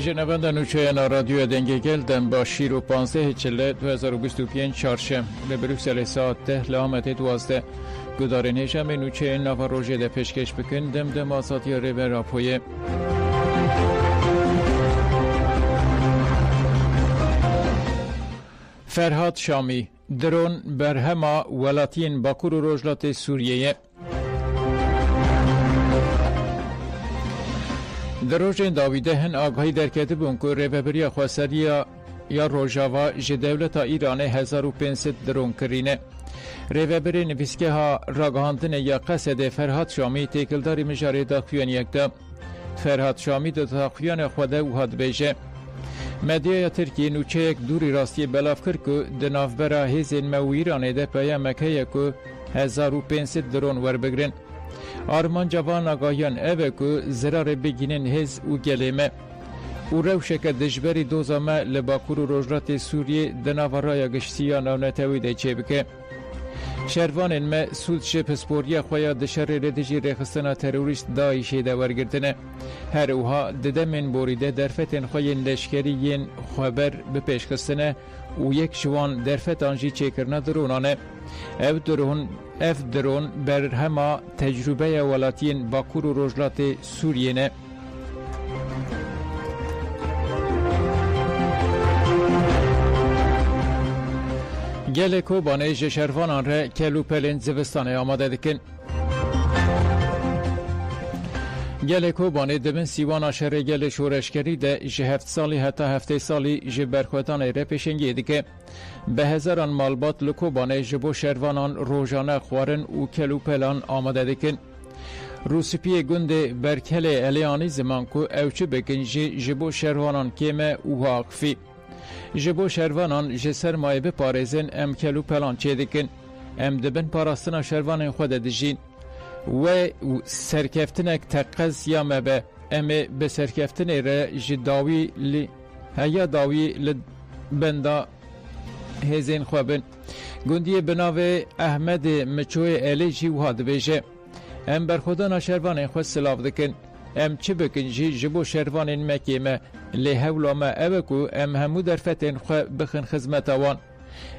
جنبنده نوچه رادیو دنگه گلدن با شیر و 15 چله 2025 چارشم به بروکسل ساعت 10 لامت 12 گداره نجم نوچه نوا روژه ده پیشکش بکن دم آزادی ریبه راپویه فرهاد شامی درون برهما ولاتین باکور و روجلات سوریه در روژین داویده هن آگاهی درکته بون که ریببری خواستری یا روژاوا جه دولت ایران 1500 درون کرینه. ریببری نویسکه ها راگهاندن یا قصد فرهاد شامی تکلداری مجاری داخویان یکتا. فرهاد شامی دو داخویان خوده و هاد بیجه. مدیای ترکی نوچه یک دوری راستی بلاف کرد که دنافبرا هزین مو ایران ده پایا مکه که 1500 درون ور بگرن. آرمان جوان آگاهیان اوه که زرار بگینن هز و گلیمه او روشه که دجبری دوزامه لباکور و روجرات سوریه دناورای گشتیان او نتوی ده چه بکه شروانین ما سود شه پسپوریا خویا دشر ردجی رخستنا تروریست دایشه ده ورگرتنه هر اوها ددمین بوریده درفتین خوین لشکریین خبر بپیش خستنه و یک جوان درفت آنجی چه کرنه درونانه اف درون بر هما تجربه ولاتین باکور و روجلات سوریه نه گل کوبانه جشروانان را کلو پلین زوستانه آماده دکن گل کوبانه دبن سیوان آشر گل شورشگری ده جه 7 سالی حتی 7 سالی جه برخوتان را پیشنگی دکه به هزاران مالبات لکوبانه جبو شروانان روزانه خوارن و کلو پلان آماده دکن روسپی گنده برکل الیانی زمان که اوچه بکن جبو شروانان کمه و واقفی جبو شروانان جسر مای بپارزن ام کلو پلان چه دکن ام دبن پاراستنا شروانان خود دجین و سرکفتنک تقز یا مبه ام به سرکفتن را جداوی لی هیا داوی لبندا هزین خوابن گندی بناوه احمد مچوی الیجی و هاد بیجه ام برخودان شروانان خود سلاف دکن ام چه بکن جبو شروانان مکیمه لی هولا ما اوکو ام همو در فتن خو بخن خزمت آوان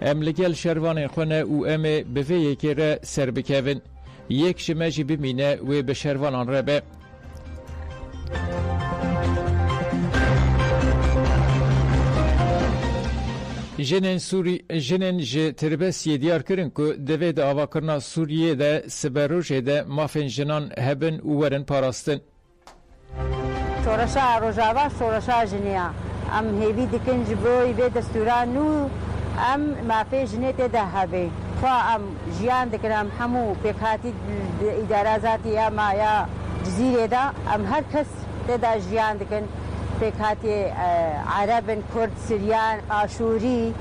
ام لگل شروانان خونه و ام بوی یکی را سر بکوین یک شمجی بمینه و به شروانان را به جنین جه تربسیه دیار کرن که دوی ده آوا کرنا سوریه ده سبروجه ده مافین جنان هبن و ورن پاراستن شورشا روجاوا شورشا جنیا ام هیوی دکن جبوی به دستوران نو ام مافی جنیت ده هبه خوا ام جیان دکرم همو بکاتی اداره ذاتی اما یا جزیره ده ام هر کس ده جیان دکن بکاتی عرب کرد سریان آشوری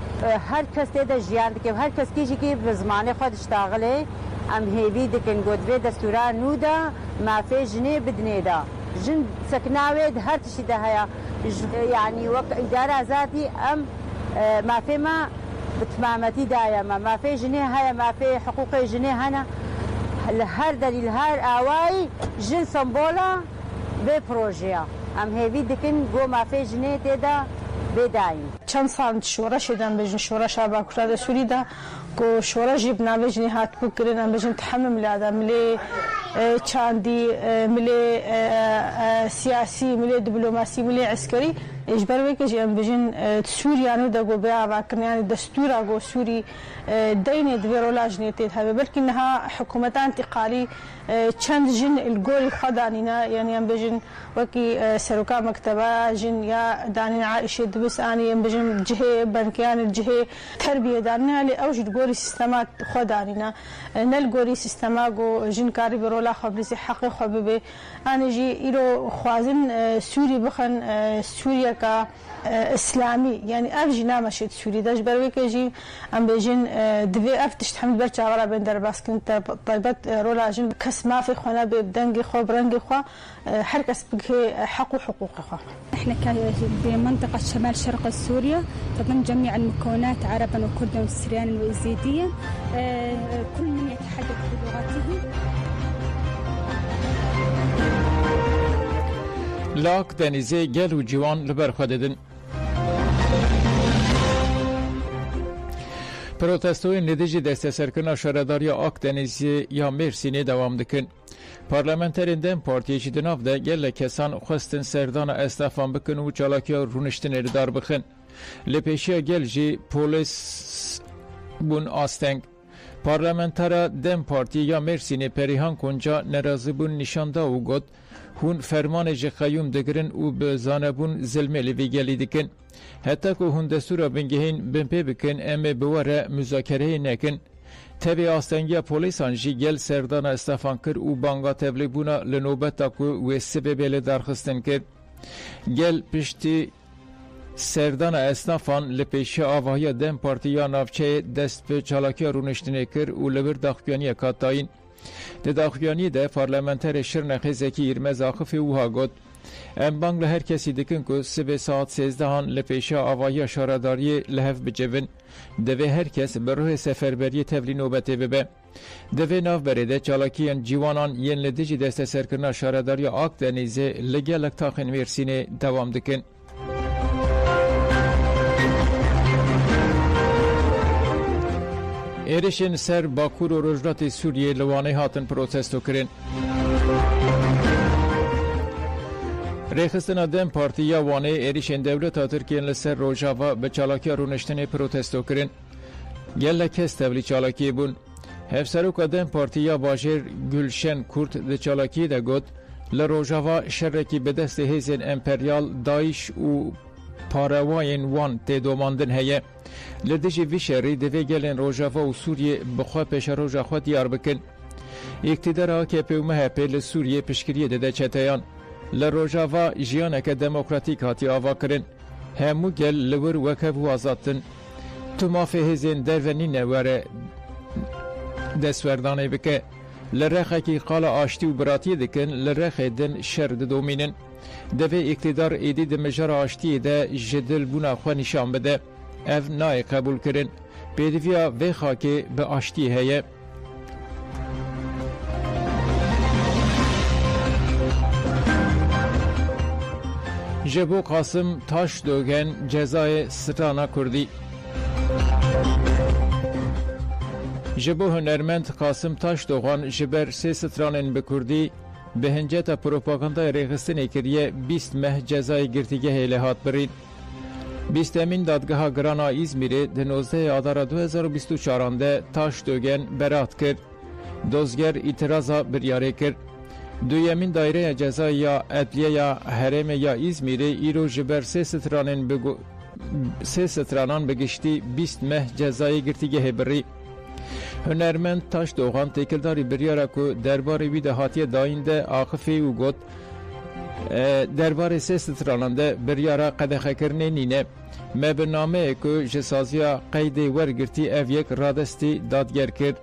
هر کس ده جیان دکن هر کس کیجی که به زمان خودش تاغله ام هیوی دکن گودوی دستوران نو ده مافی جنی بدنی ده جن سكناوي هر تشي ده هيا يعني إدارة ذاتي أم ما في ما بتمامتي دايا ما في جنيه هيا ما في حقوق جنيه هنا هر دليل هر آواي جن سمبولا ببروجيا أم هيفي دكن جو ما في جنيه تدا بدايم چند سال شورش دادن بجن شورش باکورد سوری ده کو شورش بنا بجنی هات بکرن بجن تحمل لادم ملی چاندی ملی سیاسی ملی دیپلماسی ملی عسکری اجبار وکه جم بجن سوریانو دغه بیا واکنیان دستور اگو سوری دین دویرولاج نیت هبه بلکې انها حکومت انتقالي چند جن الجوري خدانينا يعني ام بجن وكي سركا مكتبه جن يا دانين عائشه دبس اني ام بجن جهه بنكيان الجهه تربيه داننا لاوج الجوري سيستمات خدانينا نل جوري سيستماغو جن كاري برولا خبرسي حق خببه انا جي الو خوازن سوري بخن سوريا کا اسلامي يعني افجنا مشيت سوري داش بروي جي ام بجن دبي افتش تحمل برچا ورا بندر بس كنت طيبت رولا جن كس ما في خونا بدنجي خو برنجي خو هر كس بك حق وحقوق خو احنا بمنطقه شمال شرق سوريا تضم جميع المكونات عربا وكردا وسريانا ويزيديا كل من يتحدث بلغته لاک دنیزه گل و جوان لبر خوددن. پروتستوی ندیجی دست سرکنا شهرداری آک دنیزی یا مرسینی دوام دکن. پارلمانترین دم پارتیشی دناف ده گل کسان خواستن سردان استفان بکن و چالاکی رونشتن اردار بخن. لپیشی گل جی پولیس بون آستنگ. پارلمانتر دم پارتی یا مرسینی پریهان کنجا نرازی بون نشانده و گد هون فرمان جی قیوم دگرن و بزانه بون ظلمه لیوی گلی دکن. حتی که هون دستور بنگهین بمپی بکن اما بواره مذاکره نکن. تبی آستنگی پولیسان جی گل سردان استفان کر و بانگا تبلی بونا لنوبت تاکو و سببیل درخستن کر. گل پشتی سردان استفان لپیش آواهی دم پارتیا نافچه دست به چالاکی رونشتنه کر و لبر داخویانی کاتاین. ده داخویانی ده پارلمانتر شرنخی زکی ایرمز آخفی اوها گد. ام بانگ لهر کسی دکن که 3 ساعت 13 هان لپیشا آواهی شارداری لحف بجون دوی هر کس بروح سفربری تبلی نوبته ببه. دوی ناف برده چالاکیان جیوانان ین لدیجی دست سرکرنا شارداری آک دنیزه لگلک تاخن ویرسینه دوام دکن. ایرشن سر باکور و رجرات سوریه لوانه هاتن پروتستو کرن. ریخستنا دم پارتیا وانه ایریشن دولتا ترکیه لسر روژاوا به چالاکی رونشتن پروتستو کرن. گل کس تبلی چالاکی بون. هفسروکا دم پارتیا باجر گلشن کورت ده چالاکی ده گد لروژاوا شرکی به دست هیزن امپریال دایش و پارواین وان تیدوماندن هیه. لدیجی وی شری دوی گلن روژاوا و سوریه بخواه پیش روژاخوا دیار بکن. اقتدار AKP و MHP لسوریه پشکریه ده چتایان. لروژاوا جیانک دموکراتیک هاتی آوا کرن. همو گل لور وکف و آزادتن. تو مافی هزین درونی نواره دستوردانه بکه. لرخه کی قال آشتی و براتی دکن لرخه دن شرد دومینن. دوی اقتدار ایدی دمجار آشتی ده جدل بونا خوا نشان بده. اف نای قبول کرن. پیدویا وی خاکی به آشتی هیه. جبو قاسم تاش دوگن جزای ستانا کردی. جبو هنرمند قاسم تاش دوغان جبر 3 سترانن بکردی به هنجت پروپاگاندا ریخستن کریه 20 مه جزای گرتیگه هیلهات برید. 20 امین دادگاه گرانا ایزمیری ده 19 آذر 2024 ده تاش دوگن برات کرد. دوزگر اعتراضا بریاره کرد. دویمین دایره جزایی یا عدلیه یا حرم یا ایزمیری ایرو جبر 3 سترانان بگشتی 20 مه جزایی گرتیگه بری. هنرمند تاش دوغان تکلداری بریاره که درباره وی دهاتی داینده آخفی و گد درباره 3 سترانان ده بریاره قدخه کرنه نینه. مبنامه که جسازیا قید ورگرتی اویک رادستی دادگر کرد.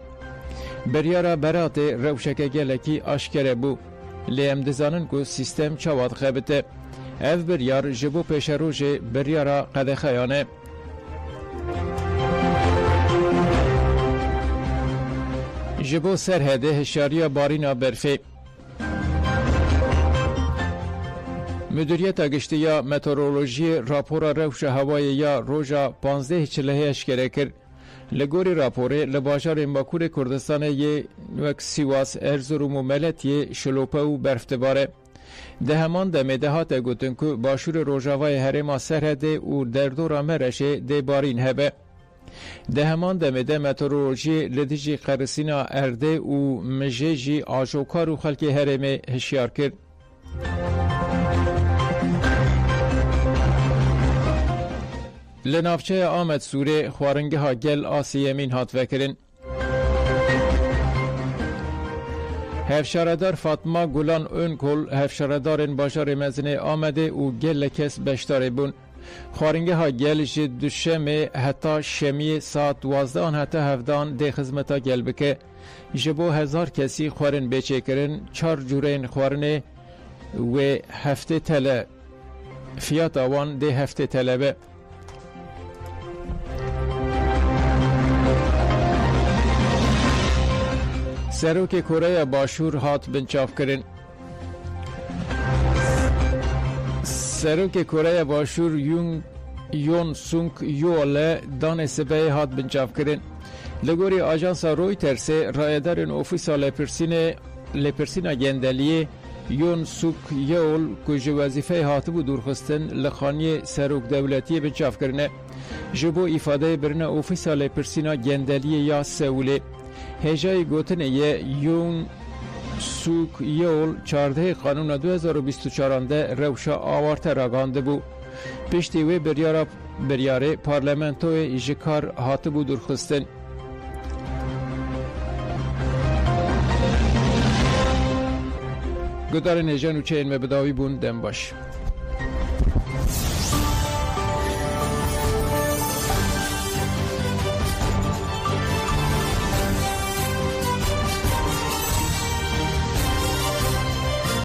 بریاره برات روشکه گلکی آشکره بو. لیم دزانن که سیستم چواد خبته. اف بریار جبو پیش روژ بریاره قد خیانه. جبو سرهده هشیاری بارینا برفی. مدیریت گشتی یا مترولوژی راپورا روش هوایی یا روژا 15 اشکره کرد. لگوری راپوره لباجار ماکور کردستان یه وک سیواس ارزروم و ملت یه شلوپه و برفتباره. ده همان دمه دهات گوتن که باشور روژاوای هرما سرهده و دردور مرشه ده بارین هبه. ده همان دمه ده مترولوژی لدیجی قرسینا ارده و مجیجی آجوکار و خلک هرمه هشیار کرد. لنافچه آمد سوره خوارنگه ها گل آسیمین هات وکرن. هفشاردار فاطمه گلان اونکل هفشاردارن باجار مزنه آمده و گل کس بشتاره بون. خوارنگه ها گل جد دوشمه حتی شمی ساعت 12 آن حتی 17 ده خزمتا گل بکه. جبو 1000 کسی خوارن بیچه کرن 4 جورین خوارنه و هفته تله فیات آوان ده هفته تله به. سروک کره باشور هات بنچاف کرن. سروک کره باشور یون سونگ یول دان سبه هات بنجاف کرن لگوری آژانس رویترز رایدارن اوفیسا لپرسینا گندلیه یون سوک یول که وظیفه هاتبو دورخستن لخانی سروک دولتی بنجاف کرنه جبو ifade برنه اوفیسا لپرسینا گندلیه یا سوله هجای گوتنه یون سوک یول 14 قانون 2024 ده روشا آوارته راگانده بو پشتی وی بریاره پارلمنتوی جکار هاتبو درخستن گدار نجان و چین مبداوی بون دم باش